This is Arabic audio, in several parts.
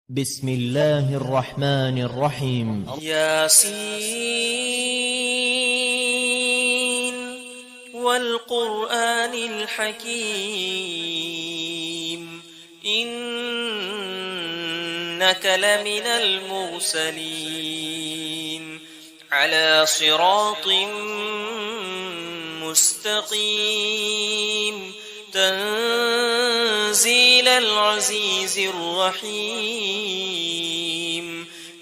بسم الله الرحمن الرحيم. ياسين والقرآن الحكيم إنك لمن المرسلين على صراط مستقيم تنزيل العزيز الرحيم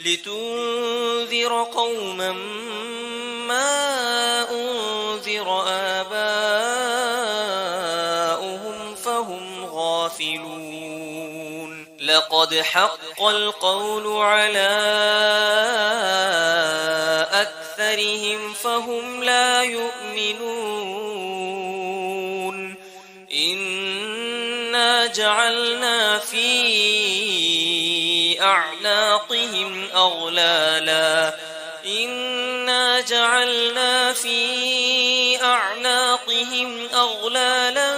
لتنذر قوما ما أنذر آباؤهم فهم غافلون لقد حق القول على أكثرهم فهم لا يؤمنون إنا جعلنا في أعناقهم أغلالا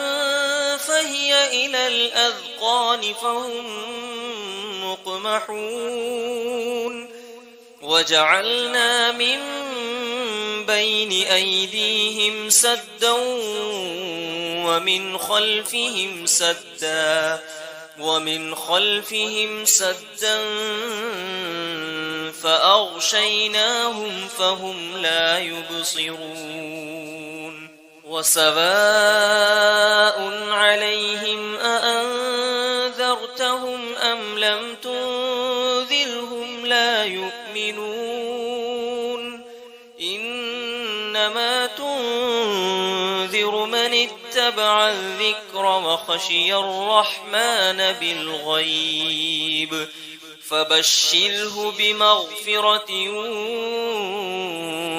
فهي إلى الأذقان فهم مقمحون وجعلنا من بين أيديهم سدا ومن خلفهم سدا فأغشيناهم فهم لا يبصرون وسواء عليهم أأنذرتهم أم لم تنذرهم لا يؤمنون إنما تنذر من اتبع الذكر وخشي الرحمن بالغيب فبشره بمغفرة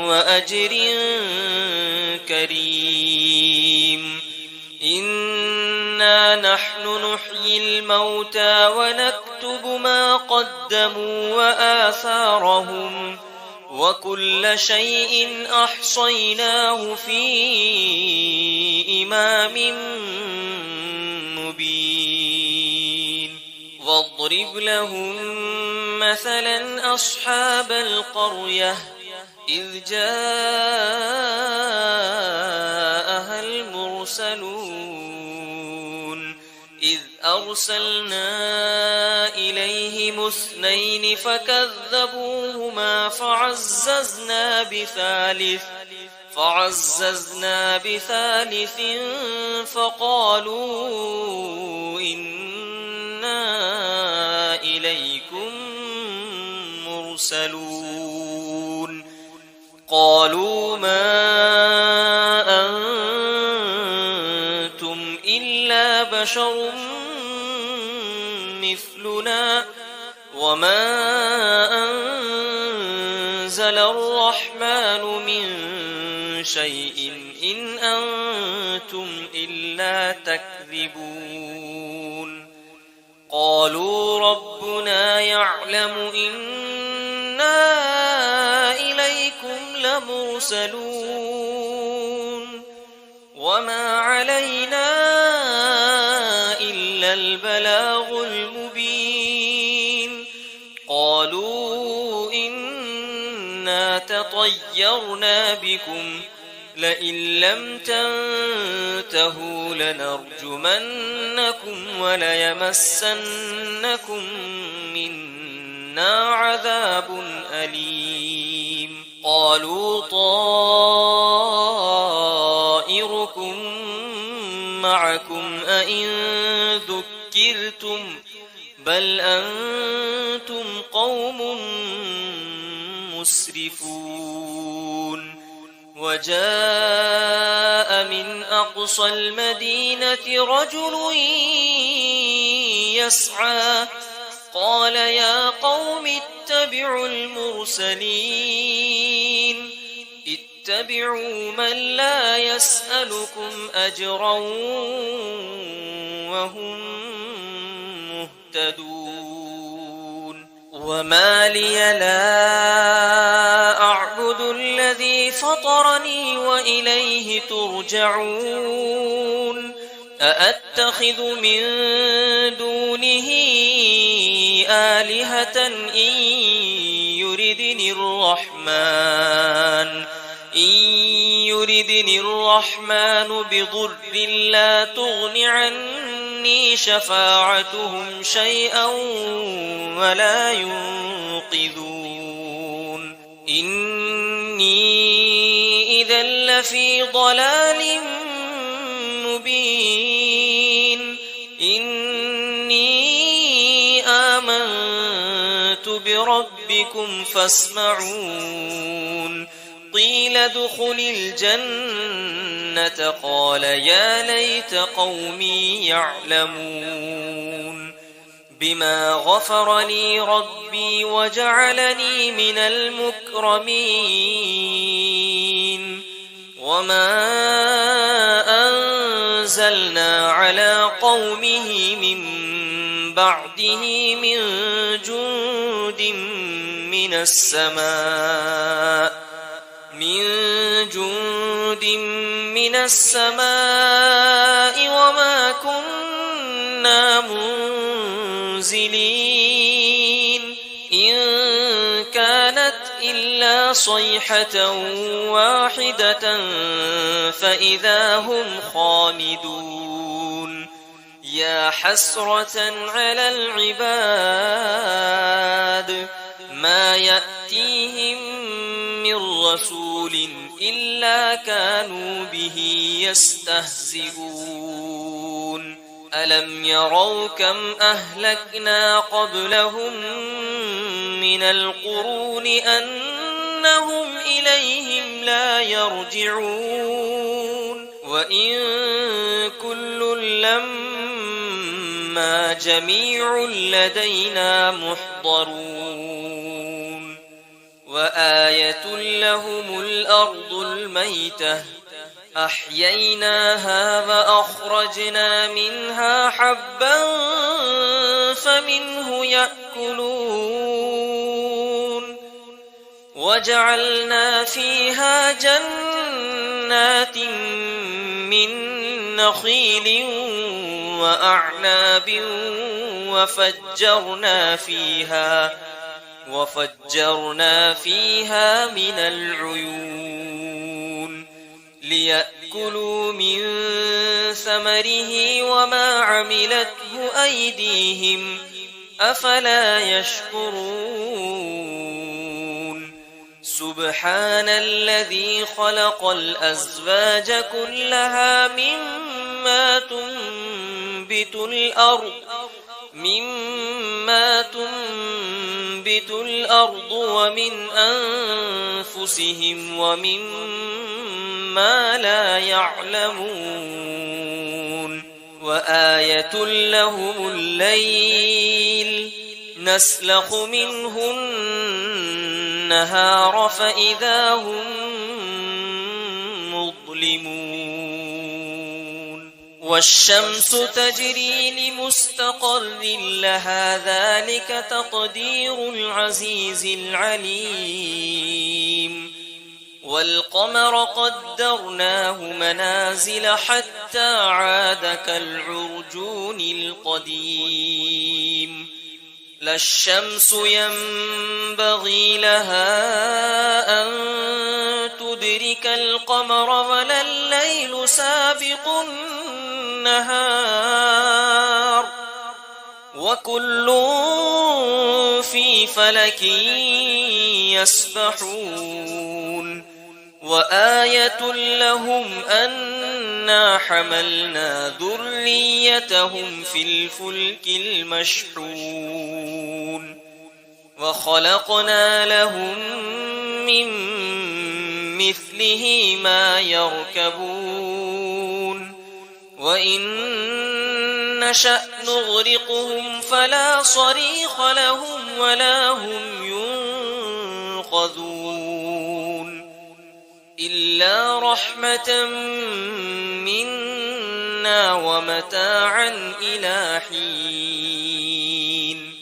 وأجر كريم إنا نحن نحيي الموتى ونكتب ما قدموا وآثارهم وكل شيء أحصيناه في إمام مبين واضرب لهم مثلا أصحاب القرية إذ جاءها المرسلون إذ أرسلنا إليهم 2 فكذبوهما فعززنا بثالث فقالوا إنا إليكم مرسلون قالوا ما أنتم إلا بشر مثلنا وما أنزل الرحمن من شيء إن أنتم إلا تكذبون قالوا ربنا يعلم إنا إليكم لمرسلون وما علينا إلا البلاغ المبين قالوا إنا تطيرنا بكم لئن لم تنتهوا لنرجمنكم وليمسنكم منا عذاب أليم قالوا طائركم معكم أئن ذكرتم بل أنتم قوم مسرفون وجاء من أقصى المدينة رجل يسعى قال يا قوم اتبعوا المرسلين اتبعوا من لا يسألكم أجرا وهم مهتدون وما لي لا أعبد الذي فطرني وإليه ترجعون أأتخذ من دونه آلهة إن يردني الرحمن بضر لا تغن عني شفاعتهم شيئا ولا ينقذون إني إذا لفي ضلال مبين إني آمنت بربكم فاسمعون قيل ادخل الجنة قال يا ليت قومي يعلمون بما غفر لي ربي وجعلني من المكرمين وما أنزلنا على قومه من بعده من جند من السماء وما كنا منزلين إن كانت إلا صيحة واحدة فإذا هم خامدون يا حسرة على العباد ما يأتيهم من رسول إلا كانوا به يستهزئون ألم يروا كم أهلكنا قبلهم من القرون أنهم إليهم لا يرجعون وإن كل لما جميع لدينا محضرون وآية لهم الأرض الميتة أحييناها وأخرجنا منها حبا فمنه يأكلون وجعلنا فيها جنات من نخيل وأعناب وفجرنا فيها من العيون ليأكلوا من ثمره وما عملته أيديهم أفلا يشكرون سبحان الذي خلق الأزواج كلها مما تنبت الأرض ومن أنفسهم ومما لا يعلمون وآية لهم الليل نسلخ منه النهار فإذا هم مظلمون والشمس تجري لمستقر لها ذلك تقدير العزيز العليم والقمر قدرناه منازل حتى عاد كالعرجون القديم لا الشمس ينبغي لها أن تدرك القمر ولا الليل سابق النهار وكل في فلك يسبحون وآية لهم أنا حملنا ذريتهم في الفلك المشحون وخلقنا لهم من مثله ما يركبون وإن نشأ نغرقهم فلا صريخ لهم ولا هم ينقذون إلا رحمة منا ومتاعا إلى حين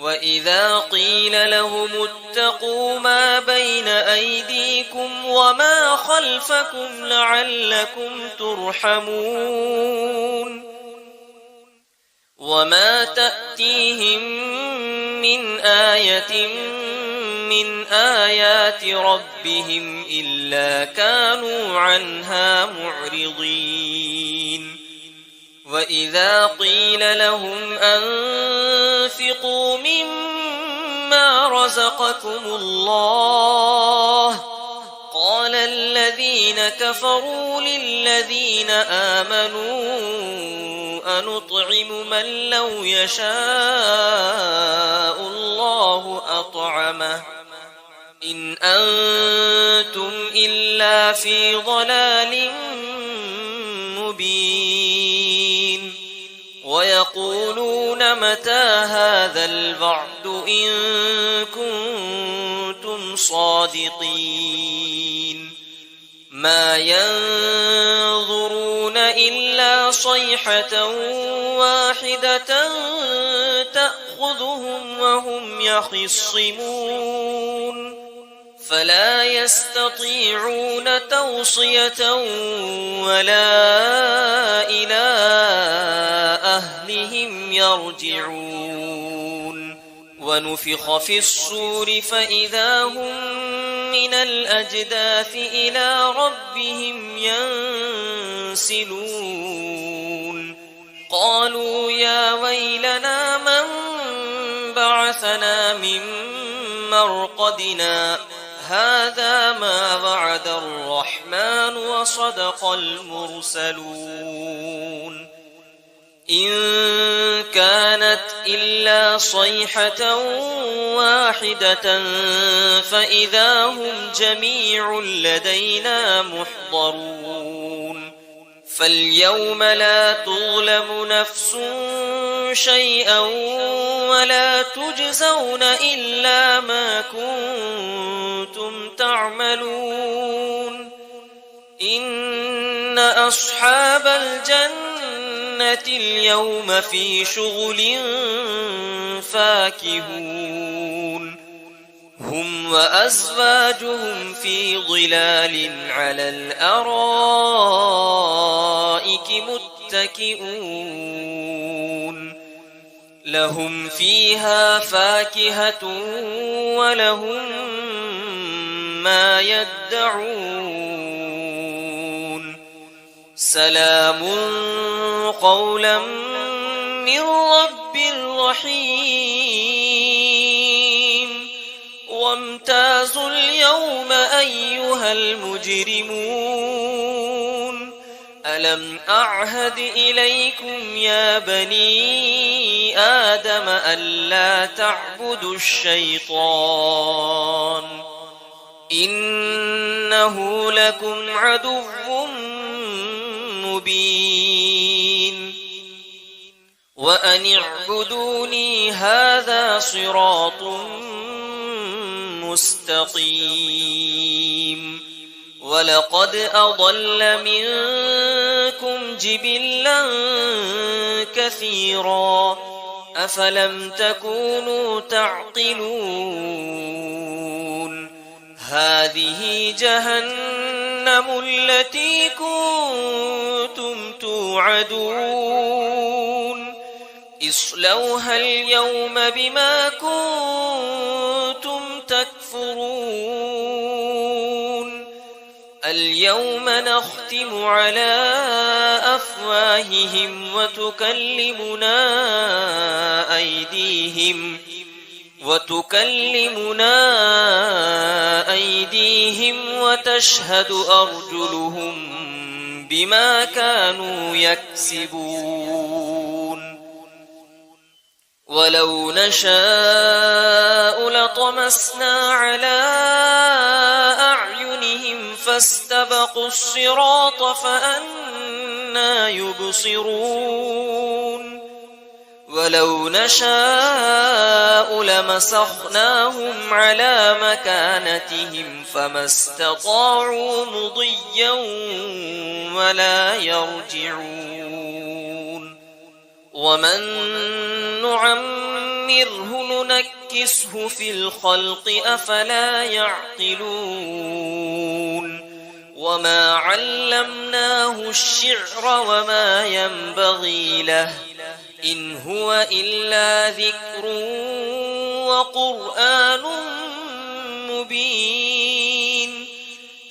وإذا قيل لهم اتقوا ما بين أيديكم وما خلفكم لعلكم ترحمون وما تأتيهم من آية من آيات ربهم إلا كانوا عنها معرضين وإذا قيل لهم أنفقوا مما رزقكم الله قال الذين كفروا للذين آمنوا أنطعم من لو يشاء الله أطعمه إن أنتم إلا في ضلال مبين ويقولون متى هذا الوعد إن كنتم صادقين ما ينظرون إلا صيحة واحدة تأخذهم وهم يخصمون فلا يستطيعون توصية ولا إلى أهلهم يرجعون ونفخ في الصور فإذا هم من الأجداث إلى ربهم ينسلون قالوا يا ويلنا من بعثنا من مرقدنا هذا ما وعد الرحمن وصدق المرسلون إن كانت إلا صيحة واحدة فإذا هم جميع لدينا محضرون فاليوم لا تظلم نفس شيئا ولا تجزون إلا ما كنتم تعملون إن أصحاب الجنة اليوم في شغل فاكهون هم وأزواجهم في ظلال على الأرائك متكئون لهم فيها فاكهة ولهم ما يدعون سلام قولا من رب رحيم وامتازوا اليوم أيها المجرمون ألم أعهد إليكم يا بني آدم ألا تعبدوا الشيطان إنه لكم عدو مبين وأن اعبدوني هذا صراط مستقيم ولقد أضل منكم جبلا كثيرا أفلم تكونوا تعقلون هذه جهنم التي كنتم توعدون اصلوها اليوم بما كنتم تكفرون اليوم نختم على أفواههم وتكلمنا أيديهم وتشهد أرجلهم بما كانوا يكسبون ولو نشاء لطمسنا على أعينهم فاستبقوا الصراط فأنى يبصرون ولو نشاء لمسخناهم على مكانتهم فما استطاعوا مضيا ولا يرجعون ومن نعمره ننكسه في الخلق أفلا يعقلون وما علمناه الشعر وما ينبغي له إن هو إلا ذكر وقرآن مبين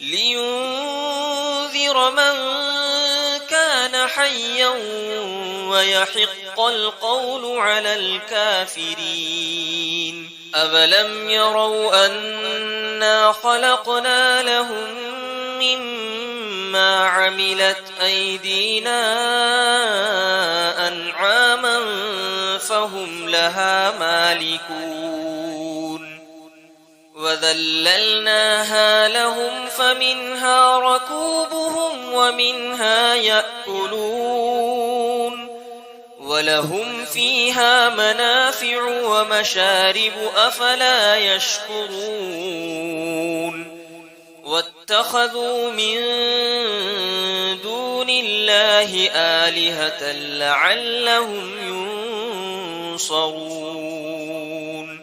لينذر من كان حيا ويحق القول على الكافرين أفلم يروا أنا خلقنا لهم مما عملت أيدينا أنعاما فهم لها مالكون وذللناها لهم فمنها ركوبهم ومنها يأكلون ولهم فيها منافع ومشارب أفلا يشكرون واتخذوا من دون الله آلهة لعلهم ينصرون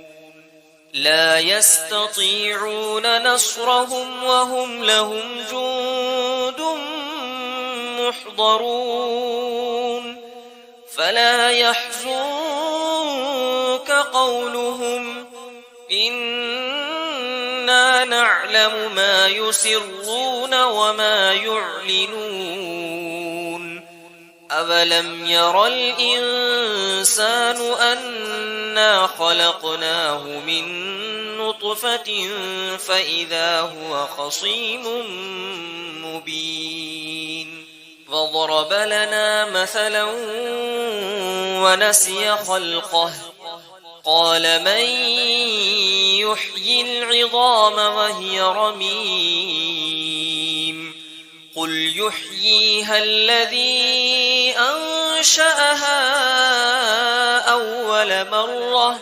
لا يستطيعون نصرهم وهم لهم جند محضرون فلا يحزنك قولهم إنا نعلم ما يسرون وما يعلنون أولم ير الإنسان أنا خلقناه من نطفة فإذا هو خصيم مبين وضرب لنا مثلا ونسي خلقه قال من يحيي العظام وهي رميم قل يحييها الذي أنشأها أول مرة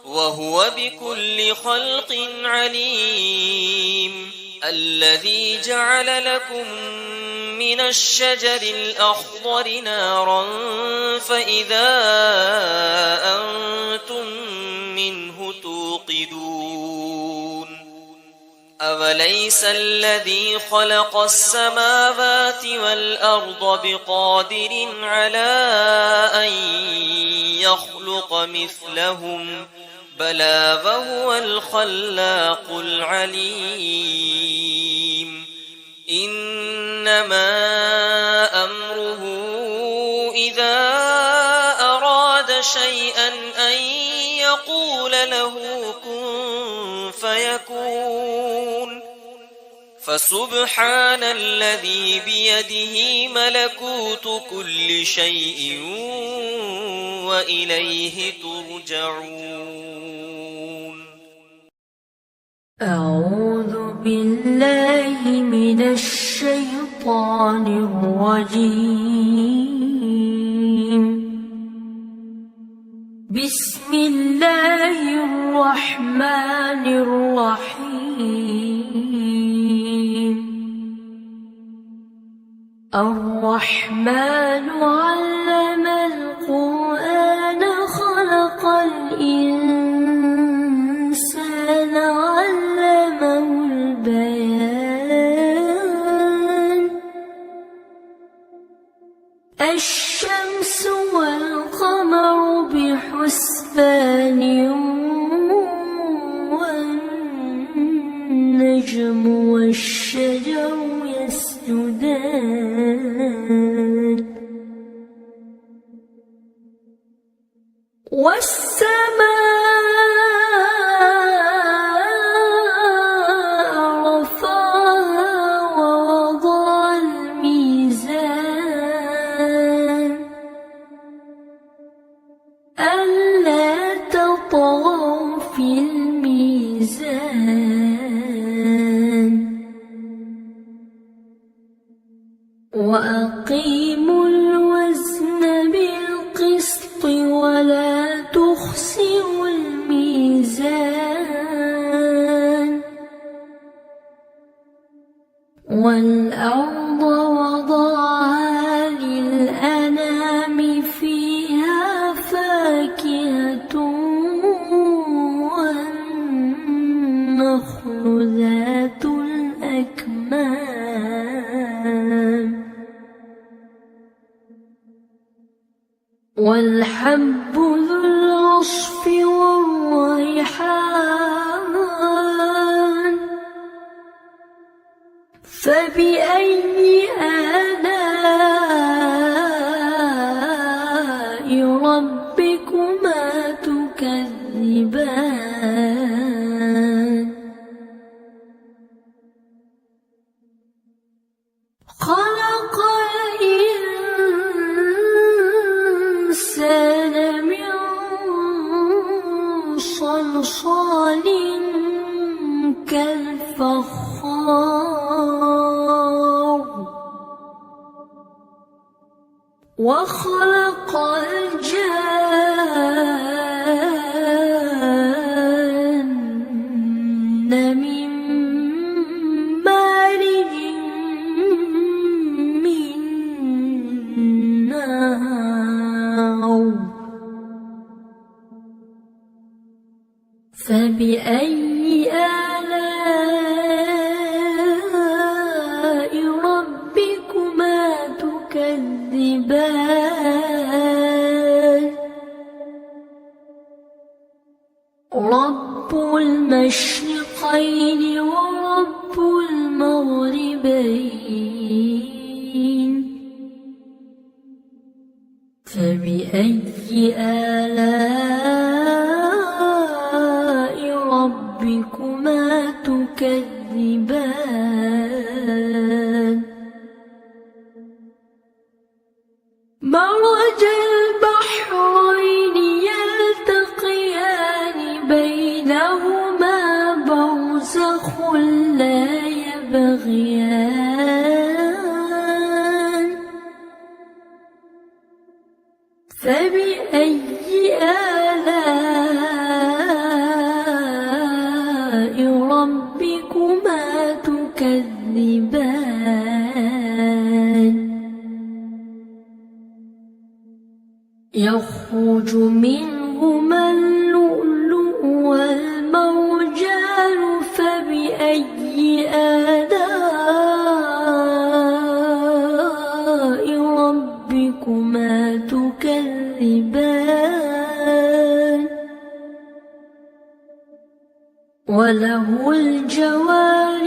وهو بكل خلق عليم الذي جعل لكم من الشجر الأخضر نارا فإذا أنتم منه توقدون أوليس الذي خلق السماوات والأرض بقادر على أن يخلق مثلهم بلى وهو الخلاق العليم إنما أمره إذا أراد شيئا أن يقول له كن فيكون فسبحان الذي بيده ملكوت كل شيء وإليه ترجعون أعوذ بالله من الشيطان الرجيم بسم الله الرحمن الرحيم الرحمن علم القرآن خلق الإنسان علمه البيان الشمس والقمر بحسبان والنجم والشجر يسجدان والسماء رفعها ووضع الميزان ألا تطغوا في الميزان وأقيموا الوزن بالقسط ولا تخسروا الميزان والأرض وضعها للأنام فيها فاكهة والنخل ذات الأكمام والحب ذو العصف والريحان فبأي آلاء ربكما تكذبان خلق الإنسان من صلصال كالفخار وخلق الجان من مارج من نار فبأي آلاء ربكما تكذبان رب المشرقين ورب المغربين فبأي آلاء ربكما تكذبان مرج البحرين يلتقيان بينهما برزخ لا يبغيان فبأي آلاء ربكما تكذبان يخرج منهما اللؤلؤ والمرجان فبأي آلاء ربكما تكذبان وله الجوار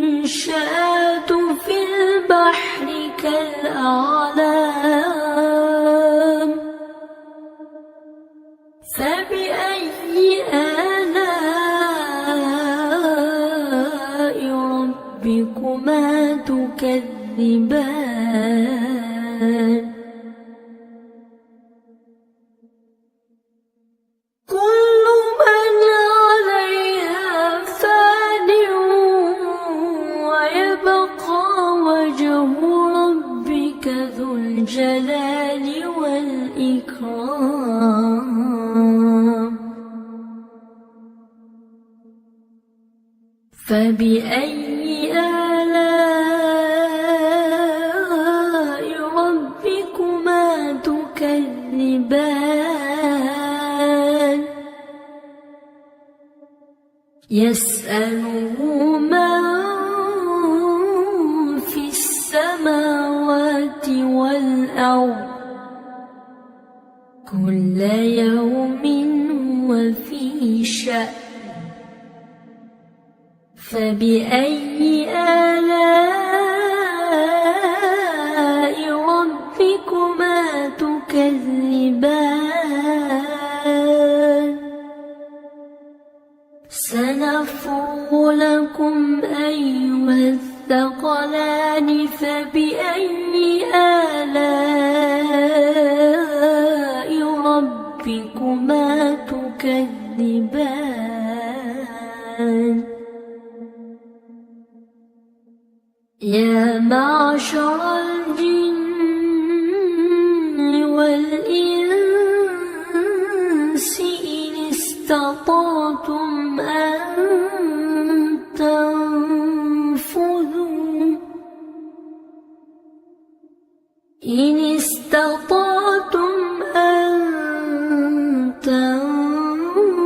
المنشآت في البحر كالأعلام فبأي آلاء ربكما تكذبان كل من عليها فان ويبقى وجه ربك ذو الجلال والإكرام فبأي آلاء ربكما تكذبان يسأله من في السماوات والأرض كل يوم وفي شأن فبأي آلاء ربكما تكذبان سنفرغ لكم أيها الثقلان فبأي آلاء ربكما تكذبان يا معشر الجن والإنس إن استطعتم أن تنفذوا إن استطعتم أن تنفذوا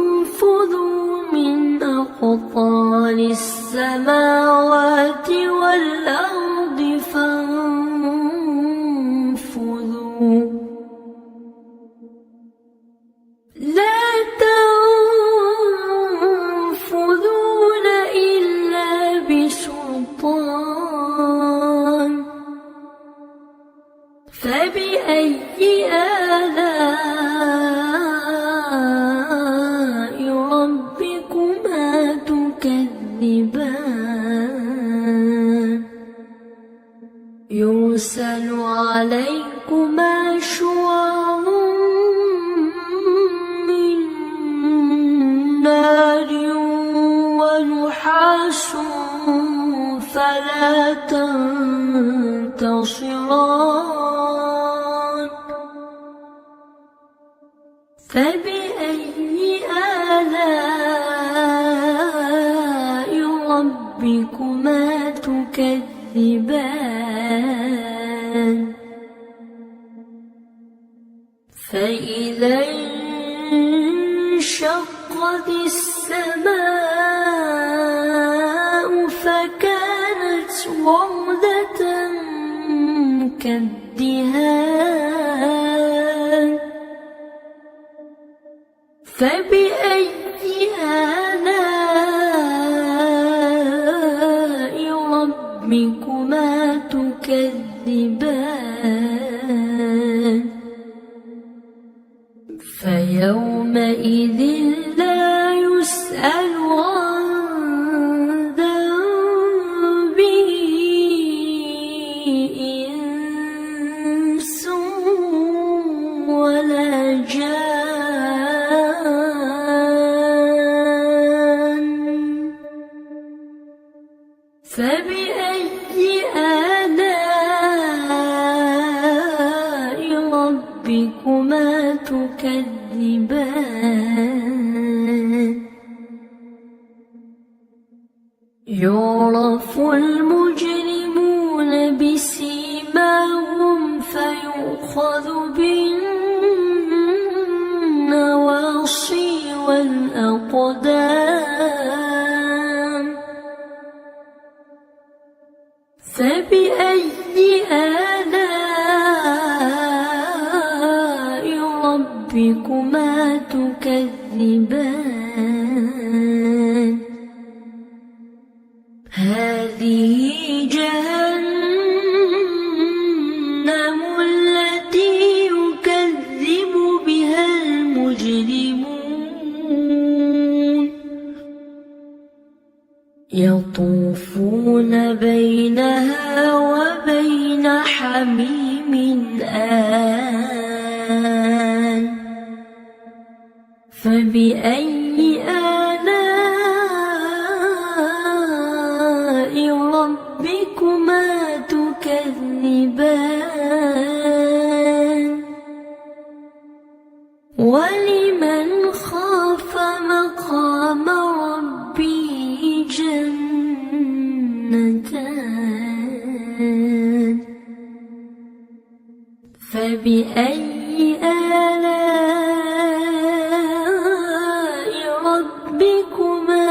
من أقطار السماوات والأرض فانفذوا لا تنفذون إلا بسلطان تحاسوا فلا تنتصران فبأي آلاء ربكما تكذبان فإذا انشقت السماء فكانت وردة كالدهان فبأي آلاء ربكما تكذبان فيومئذ لا يسأل عن ذنبه إنس ولا جان فبأي آلاء ربكما تكذبان يعرف المجرمون بسيماهم فيؤخذ بالنواصي والأقدام فبأي آلاء ربكما تكذبان هذه جهنم التي يكذب بها المجرمون يطوفون بينها وبين حميم آن فبأي آلاء ربكما تكذبان ولمن خاف مقام ربه جنتان فبأي آلاء ربكما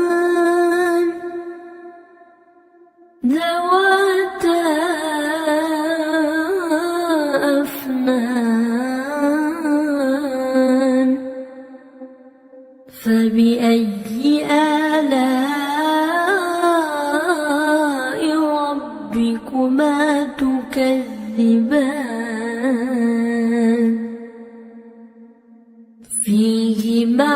تكذبان ذواتا أفنان فبأي آلاء ربكما تكذبان فيهما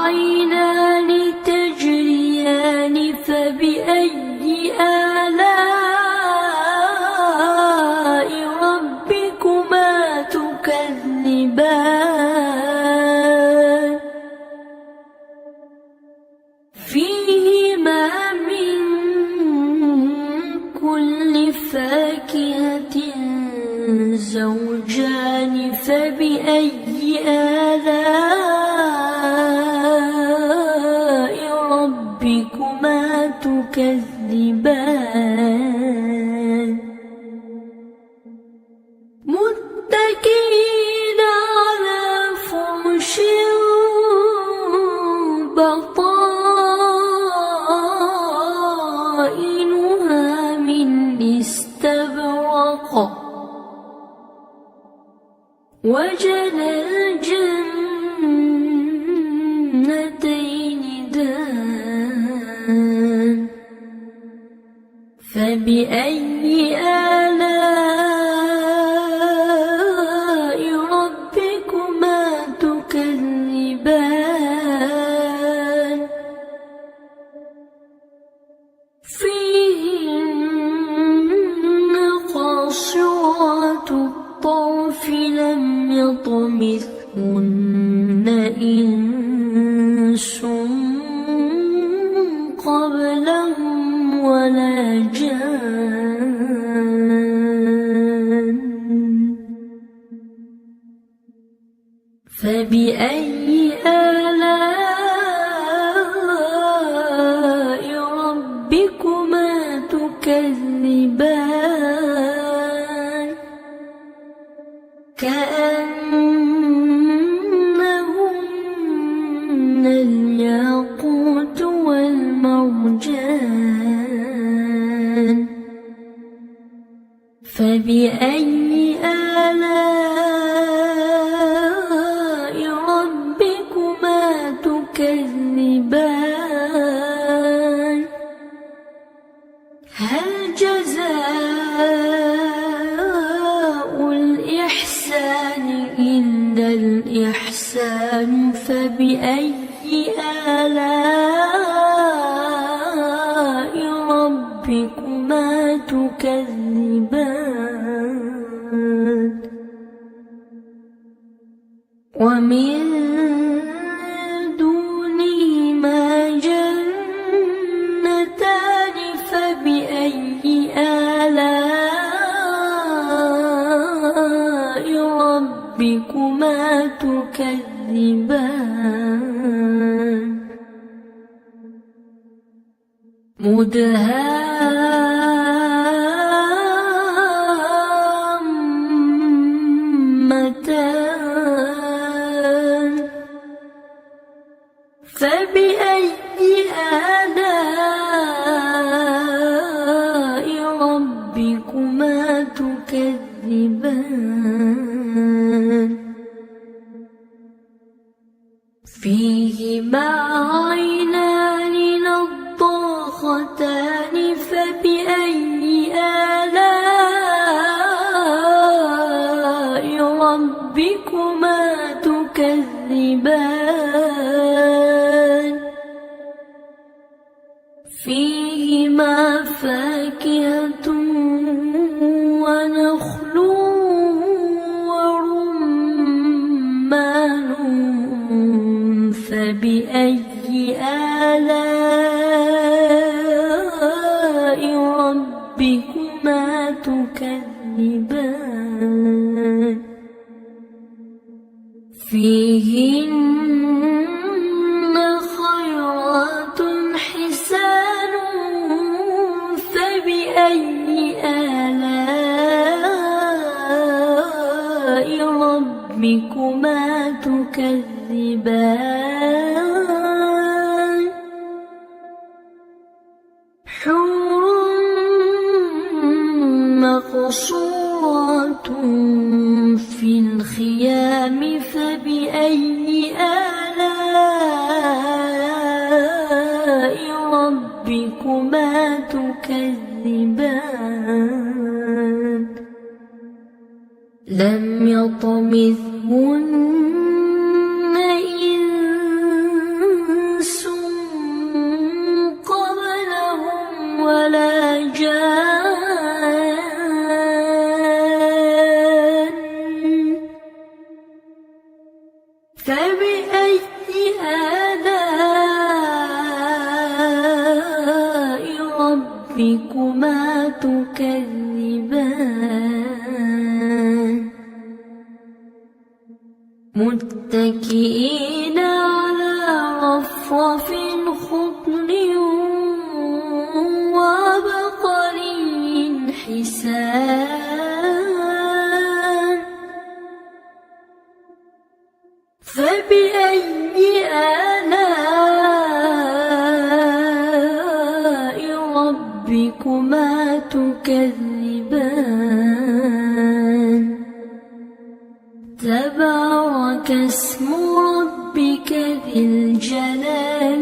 عينان تجريان فبأي آلاء ربكما تكذبان فيهما من كل فاكهة زوجان فبأي آلاء ربكما تكذبان متكئين على فرش بطائنها من استبرق وجنى الجنتين دان فبأي آلاء ربكما تكذبان فيهن قاصرات الطرف لم يطمثهن إنس إنس قبلهم ولا جان فبأي آلاء ربكما تكذبان كأنهن الياقوت والمرجان فبأي آلاء ربكما تكذبان هل جزاء الإحسان إلا الإحسان فبأي آلاء ربكما تكذبان ومن دونهما جنتان فبأي آلاء ربكما تكذبان مدهامتان فبأي آلاء ربكما تكذبان فيهما عينان نضاختان فبأي آلاء ربكما تكذبان فيهما فاكهة ونخل ورمان فبأي آلاء ربكما تكذبان فيهن خيرات حسان فبأي آلاء ربكما تكذبان حور مقصورات في الخيام فبأي آلاء ربكما تكذبان لم يطمثهن إنس قبلهم ولا جان فبأي آلاء ربكما تكذبان متكئين على رفرف خضر وعبقري حسان فبأي آلاء ربكما تكذبان تبارك اسم ربك ذي الجلال